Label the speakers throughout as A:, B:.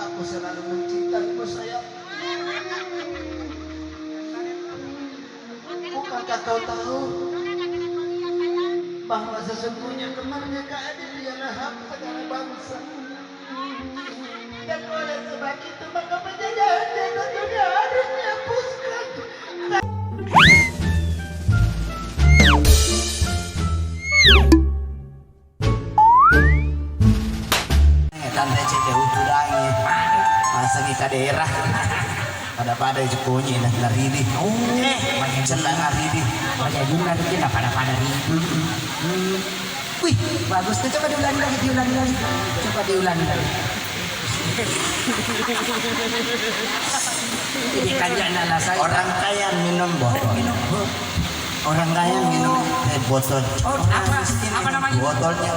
A: Aku selalu mencintaimu sayang. Bukankah kau tahu bahwa sesungguhnya kemerdekaan itu ialah hak segala bangsa. Dan oleh sebab itu maka penjajahan di atas dunia harus dihapuskan. Tanda cete uturangi masang ke daerah pada jekonya nak naridi celang naridi
B: Banyak juga kita pada ribu. Wih, bagus tuh. Coba diulangi lagi. Coba diulangi lagi. Ini kan jangan alasan.
A: orang kaya minum botol. Orang kaya minum botol.
B: Oh, apa namanya?
A: Botolnya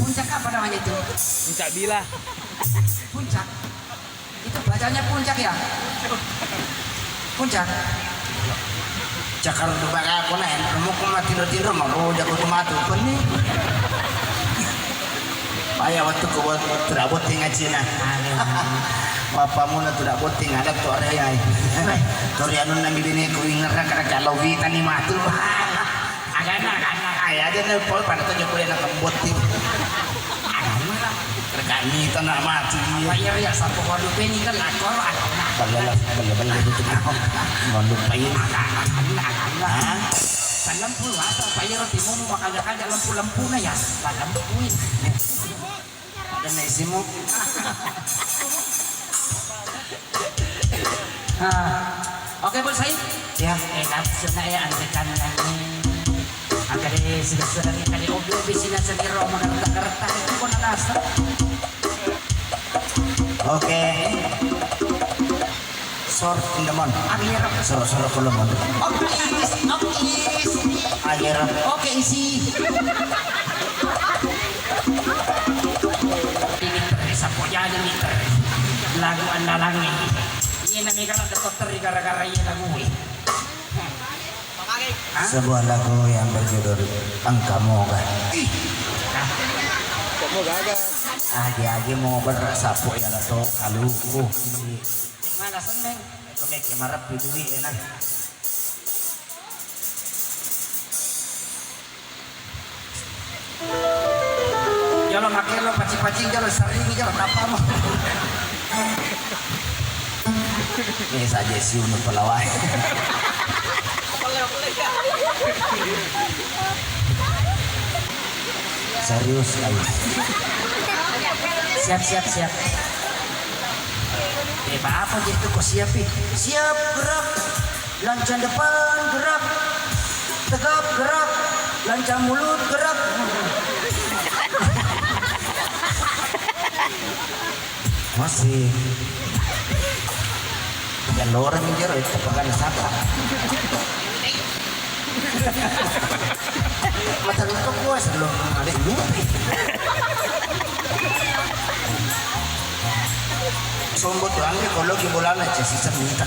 B: Puncak apa namanya itu?
C: Puncak bila.
B: Puncak. Itu bacanya puncak ya? Puncak.
A: cakar tu baga aku naik. Kamu mati tidur mau jago tomatu peni. Ayah waktu kau tidak boting aja. Bapamu na tidak boting ada tu ada yang. Torianun nami bini ku ingat kalau kita ni matu. Agana. Ayah aja nih pol pada tu jepul nak boting. Terkani tanah mati.
B: Bayar ya satu waduh penny kan lakor agana.
A: Bala itu kau melupain.
B: Sa lampu asa bayar timo mo makagakaga lampu na ya. Lampuin.
A: Ada naisimu.
B: Oke Bos Said.
A: Ya.
B: Langsung na ya andekan lagi. Agak sudah kali oblo bisina sendiri romo dan kereta itu pun nasa.
A: Oke. Sor indemon.
B: Akhir.
A: Sor kolomon.
B: Oke.
A: Akhir.
B: Oke isi. Ini terisa poja ada liter. Lagu andalangi. Ini namanya kalau dokter gara-gara ini lagu ini.
A: Sebuah lagu yang berjudul Engkamu kan.
C: Kamu gagal.
A: Agi mau bersapu ya lah tuh kaluku.
B: Mana seneng?
A: Kemek marap duit enak.
B: Jalo makin lo pacing-pacing jalo sering jalo apa mau?
A: Ini saja sih untuk pelawai. Serius kali.
B: Siap. Apa gitu kok siap Siap gerak, lancang depan gerak, tegap gerak, lancang mulut gerak.
A: Masih. Dan lo orang jero itu pegang sapa. Mata lu kok puas belum ada lupi. Sombot tuh angin kalau di bola aja sih sebentar.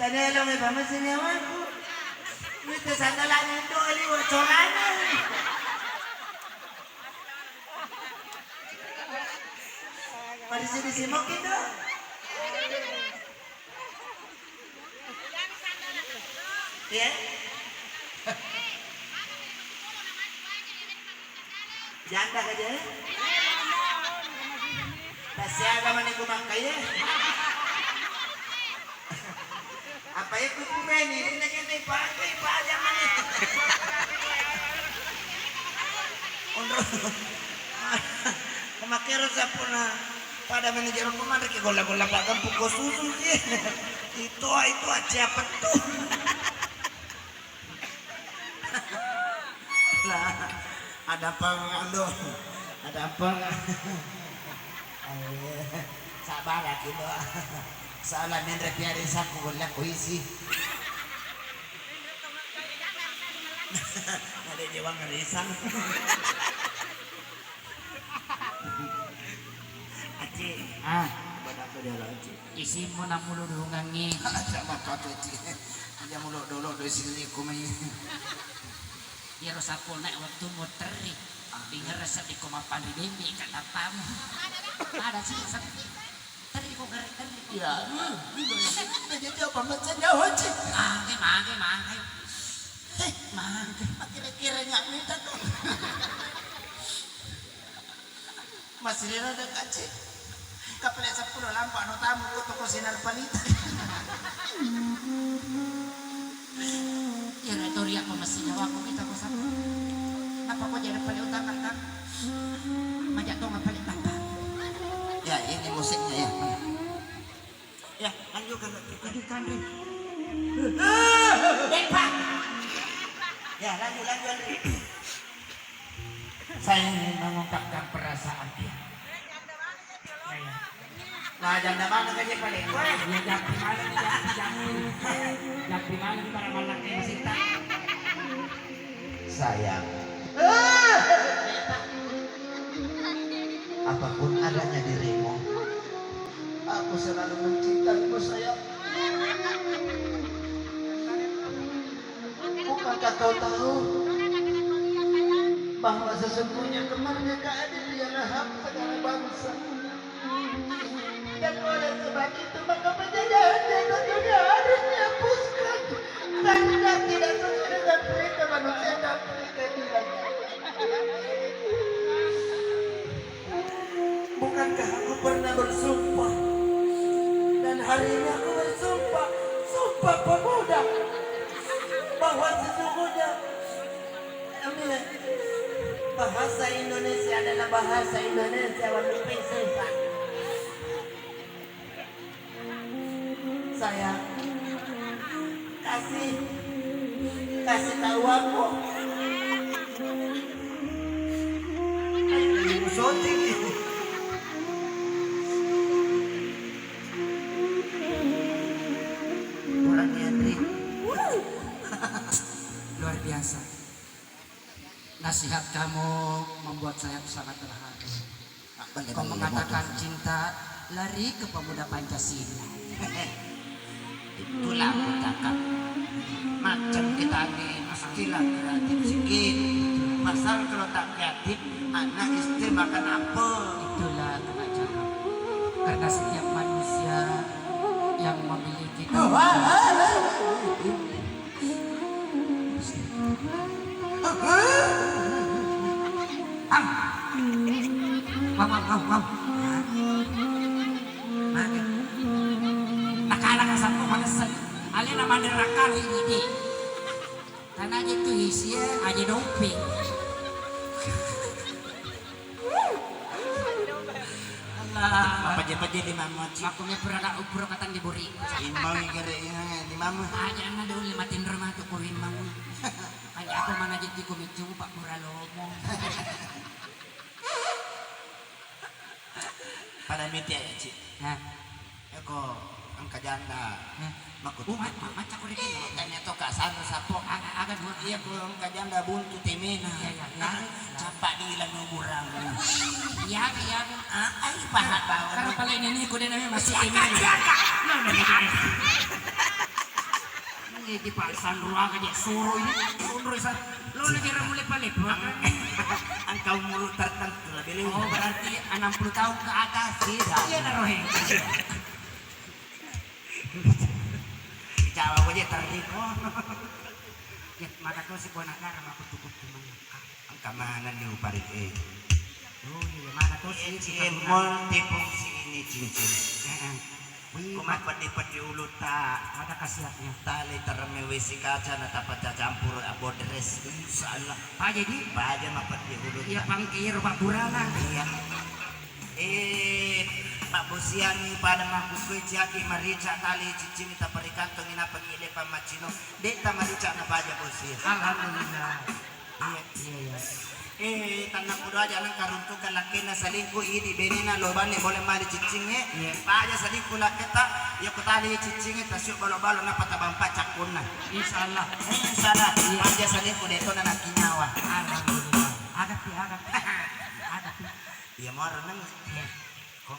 A: Tadi lo may pamasin niya ako. Ito sa talang ito, aliwa, chorana. Marisi-risi mo kita. Ya? Janda ka dyan? Tasyaga man yung kumakaya. Apa ya kukumen ini lagi pakai pajaman itu. Ondro. Kumakero sa puna pada manajer kemana ke gola-gola pakan pukul susu itu siapa tuh? Lah, ada apa ando? Ada apa? Sabar lagi doa. Salah nendre piari saku gola kuisi. Ada jawang ngerisan. Aci, apa dia lagi?
B: Isi mo na mulo dungangi.
A: Sama kau Aci. Aja mulut dulu dari sini kumai.
B: Iro sa po na waktu mo teri. Dengar sa di ko mapandidemi kata pamu. Ada sih sa teri ko garik teri.
A: Ya, jadi apa macam jauh Aci?
B: Mangke.
A: Kira-kira nggak minta tuh. Masih ada Aci. Kapelit 10 lampak no tamu ko toko sinar palita.
B: Ya retoria ko masih nyawa ko kita ko sa. Apa ko jadi paling utama kan? Majak to ngapalit apa?
A: Ya, ini musiknya ya. Ya, lanjutkan Ri.
B: Pak.
A: Ya, lanjut Ri.
B: Saya ingin mengungkapkan perasaan dia.
A: Nah, janda mana kan dia paling?
B: Ya jam di mana para malaki masih tak.
A: Sayang. Apapun adanya dirimu, aku selalu mencintaimu sayang. Bukankah kau tahu bahwa sesungguhnya kemerdekaan itu ialah hak segala bangsa? Dan oleh sebab itu maka penjajahan di atas dunia harus dihapuskan karena tidak sesuai dengan mereka manusia dan mereka bilang. Bukankah aku pernah bersumpah dan hari ini aku bersumpah sumpah pemuda bahwa sesungguhnya bahasa Indonesia adalah bahasa Indonesia walaupun susah. Sayang, kasih tahu aku. Ibu syuting itu. Orang Henry.
B: Luar biasa. Nasihat kamu membuat saya sangat terharu. Kau mengatakan cinta lari ke pemuda Pancasila.
A: Itulah aku cakap. Macam kita ni mestilah kreatif sikit. Pasal kalau tak kreatif, anak istri makan apa?
B: Itulah kebacakan. Karena setiap manusia yang memiliki nakala ka sa pumagasal. Alin naman din rakal hindi. Tanah itu isinya aja doping.
A: Apa je di mama?
B: Makunya pura katang diburi.
A: Imang kira di mama.
B: Aja na daw limatin rumah tu ko imang. Kaya ako manajit di kumitsu pak pura lomo.
A: Pada miti ya cik.
B: Nah,
A: Eko angka janda. Makut.
B: maca ko rin.
A: Tanya to kak sana sapo.
B: Agad mo.
A: Iya ko angka janda buntu temena. Capak di ilang umurang.
B: Iya.
A: Ay pahat
B: Karena
A: bawah.
B: paling ini ko din namin masih ini. di pasan ruang aja suruh ini suruh sa lo lagi mulai balik
A: Ang kau mulut tertentu lebih
B: oh berarti 60 tahun ke atas tidak iya naroheng
A: Jawa aja tarik
B: ya maka kau si konak garam aku cukup cuma
A: ang kamahanan ni uparit
B: oh iya mana tuh si
A: multifungsi ini cincin
B: kumapat
A: di ulut tak
B: ada khasiatnya
A: tali termewesi kaca na tapat campur abodres insyaallah
B: ah jadi
A: baja mapat di ulut
B: iya pangkir pak burana
A: iya Pak Busian pada makuku jaki marica tali cicing ta perikantong ina pagile pamacino deta marica na baja Busian
B: alhamdulillah
A: iya tanang kudo aja nang karuntukan laki na salingku ini benina loban ni boleh mari cicingnya baja salingku laketa ya kutali cicingnya tasuk balo-balo na patabang pacakuna
B: insyaallah
A: baja salingku deto na nakinyawa
B: alhamdulillah agak
A: iya mau renang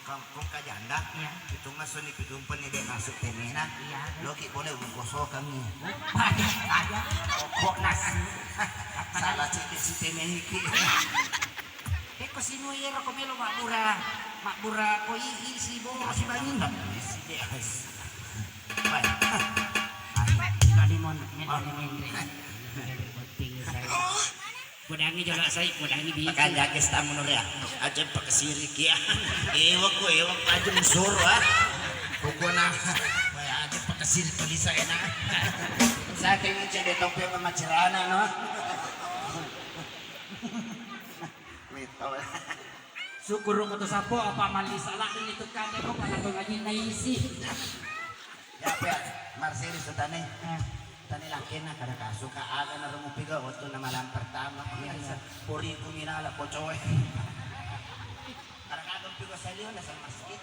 A: kong kajanda itu masuk ni pidumpan ni dek masuk temena loki boleh ungkoso kami
B: ada kok nasi
A: salah cik si temehiki
B: ko sino yero ko melo makbura ko isi bo si bangin
A: isi dek
B: Galimon Kudangi juga saya, kudangi di.
A: Pakai jaket tamu ya, aja pakai sirik ya. Ewak aja musur ah. Pokoknya, aja pakai sirik tulisan enak. Saya ingin jadi topi sama cerana no.
B: Syukur ko to sapo apa mali salah ini tuh kande ko para to ngaji naisi.
A: Ya pe, Marcelis tani. Tani laki na kada kasuka aga na rumupiga waktu na malam pertama biasa puri kuminala po coy. Kada kadang piga sa liyo na sa masjid.